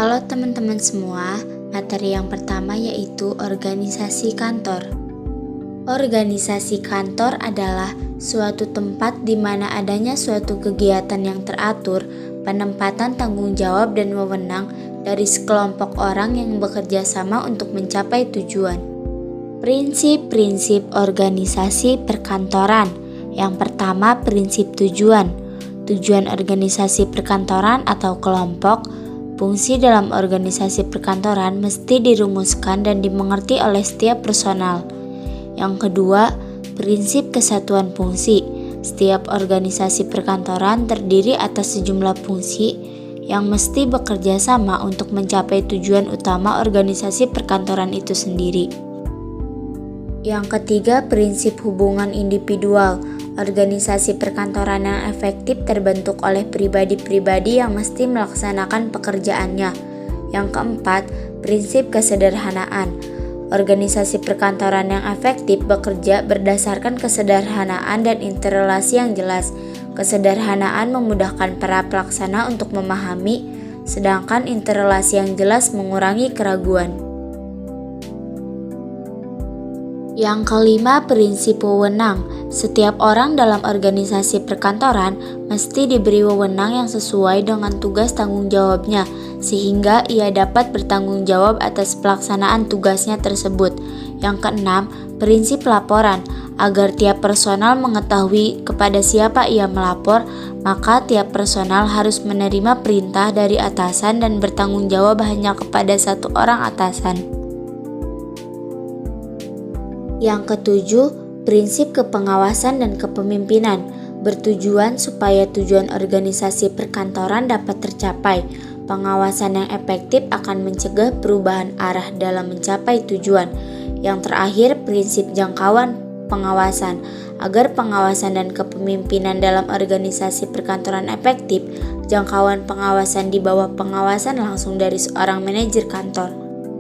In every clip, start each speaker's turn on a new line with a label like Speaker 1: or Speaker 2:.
Speaker 1: Halo teman-teman semua, materi yang pertama yaitu organisasi kantor. Organisasi kantor adalah suatu tempat di mana adanya suatu kegiatan yang teratur, penempatan tanggung jawab dan wewenang dari sekelompok orang yang bekerja sama untuk mencapai tujuan. Prinsip-prinsip organisasi perkantoran. Yang pertama, prinsip tujuan. Tujuan organisasi perkantoran atau kelompok. Fungsi dalam organisasi perkantoran mesti dirumuskan dan dimengerti oleh setiap personal. Yang kedua, prinsip kesatuan fungsi. Setiap organisasi perkantoran terdiri atas sejumlah fungsi yang mesti bekerja sama untuk mencapai tujuan utama organisasi perkantoran itu sendiri. Yang ketiga, prinsip hubungan individual. Organisasi perkantoran yang efektif terbentuk oleh pribadi-pribadi yang mesti melaksanakan pekerjaannya. Yang keempat, prinsip kesederhanaan. Organisasi perkantoran yang efektif bekerja berdasarkan kesederhanaan dan interrelasi yang jelas. Kesederhanaan memudahkan para pelaksana untuk memahami, sedangkan interrelasi yang jelas mengurangi keraguan. Yang kelima, prinsip wewenang. Setiap orang dalam organisasi perkantoran mesti diberi wewenang yang sesuai dengan tugas tanggung jawabnya, sehingga ia dapat bertanggung jawab atas pelaksanaan tugasnya tersebut. Yang keenam, prinsip laporan. Agar tiap personal mengetahui kepada siapa ia melapor, maka tiap personal harus menerima perintah dari atasan dan bertanggung jawab hanya kepada satu orang atasan. Yang ketujuh, prinsip kepengawasan dan kepemimpinan, bertujuan supaya tujuan organisasi perkantoran dapat tercapai. Pengawasan yang efektif akan mencegah perubahan arah dalam mencapai tujuan. Yang terakhir, prinsip jangkauan pengawasan. Agar pengawasan dan kepemimpinan dalam organisasi perkantoran efektif, jangkauan pengawasan di bawah pengawasan langsung dari seorang manajer kantor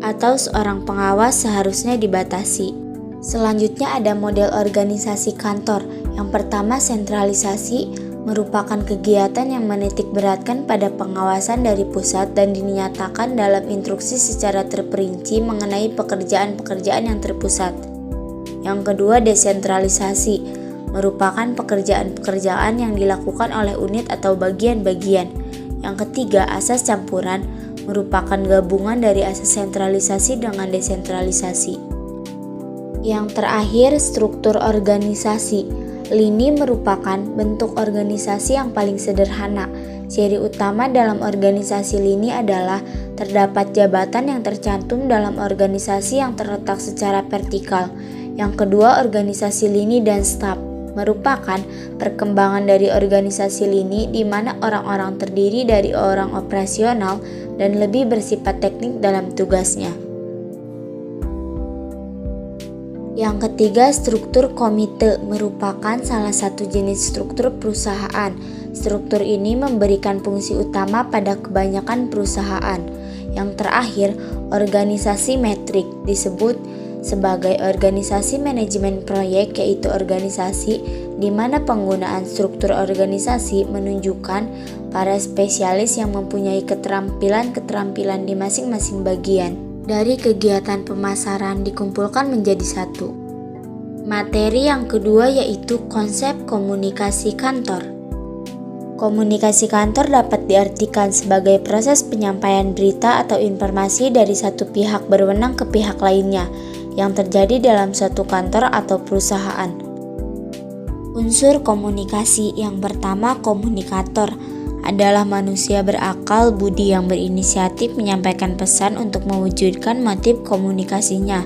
Speaker 1: atau seorang pengawas seharusnya dibatasi. Selanjutnya ada model organisasi kantor. Yang pertama, sentralisasi merupakan kegiatan yang menitik beratkan pada pengawasan dari pusat dan dinyatakan dalam instruksi secara terperinci mengenai pekerjaan-pekerjaan yang terpusat. Yang kedua, desentralisasi merupakan pekerjaan-pekerjaan yang dilakukan oleh unit atau bagian-bagian. Yang ketiga, asas campuran merupakan gabungan dari asas sentralisasi dengan desentralisasi. Yang terakhir, struktur organisasi. Lini merupakan bentuk organisasi yang paling sederhana. Ciri utama dalam organisasi lini adalah terdapat jabatan yang tercantum dalam organisasi yang terletak secara vertikal. Yang kedua, organisasi lini dan staf merupakan perkembangan dari organisasi lini di mana orang-orang terdiri dari orang operasional dan lebih bersifat teknik dalam tugasnya. Yang ketiga, struktur komite merupakan salah satu jenis struktur perusahaan. Struktur ini memberikan fungsi utama pada kebanyakan perusahaan. Yang terakhir, organisasi metrik disebut sebagai organisasi manajemen proyek, yaitu organisasi di mana penggunaan struktur organisasi menunjukkan para spesialis yang mempunyai keterampilan-keterampilan di masing-masing bagian dari kegiatan pemasaran dikumpulkan menjadi satu. Materi yang kedua yaitu konsep komunikasi kantor. Komunikasi kantor dapat diartikan sebagai proses penyampaian berita atau informasi dari satu pihak berwenang ke pihak lainnya yang terjadi dalam suatu kantor atau perusahaan. Unsur komunikasi yang pertama, komunikator adalah manusia berakal budi yang berinisiatif menyampaikan pesan untuk mewujudkan motif komunikasinya.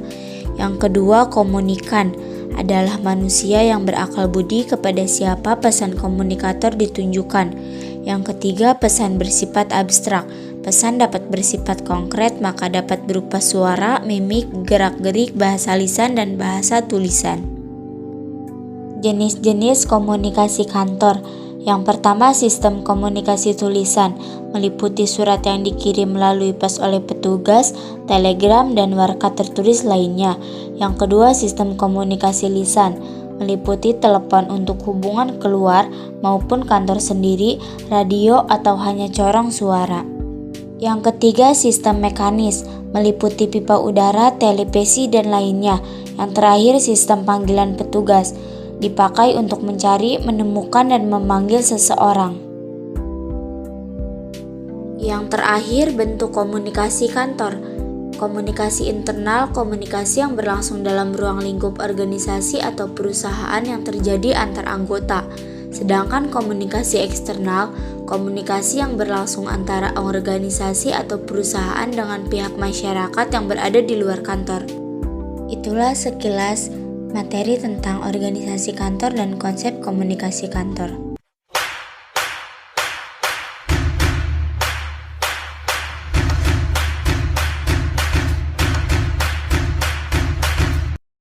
Speaker 1: Yang kedua, komunikan adalah manusia yang berakal budi kepada siapa pesan komunikator ditunjukkan. Yang ketiga, pesan bersifat abstrak. Pesan dapat bersifat konkret, maka dapat berupa suara, mimik, gerak-gerik, bahasa lisan, dan bahasa tulisan. Jenis-jenis komunikasi kantor. Yang pertama, sistem komunikasi tulisan, meliputi surat yang dikirim melalui pos oleh petugas, telegram, dan warka tertulis lainnya. Yang kedua, sistem komunikasi lisan, meliputi telepon untuk hubungan keluar maupun kantor sendiri, radio, atau hanya corong suara. Yang ketiga, sistem mekanis, meliputi pipa udara, telepasi, dan lainnya. Yang terakhir, sistem panggilan petugas, dipakai untuk mencari, menemukan, dan memanggil seseorang. Yang terakhir, bentuk komunikasi kantor. Komunikasi internal, komunikasi yang berlangsung dalam ruang lingkup organisasi atau perusahaan yang terjadi antar anggota. Sedangkan komunikasi eksternal, komunikasi yang berlangsung antara organisasi atau perusahaan dengan pihak masyarakat yang berada di luar kantor. Itulah sekilas materi tentang organisasi kantor dan konsep komunikasi kantor.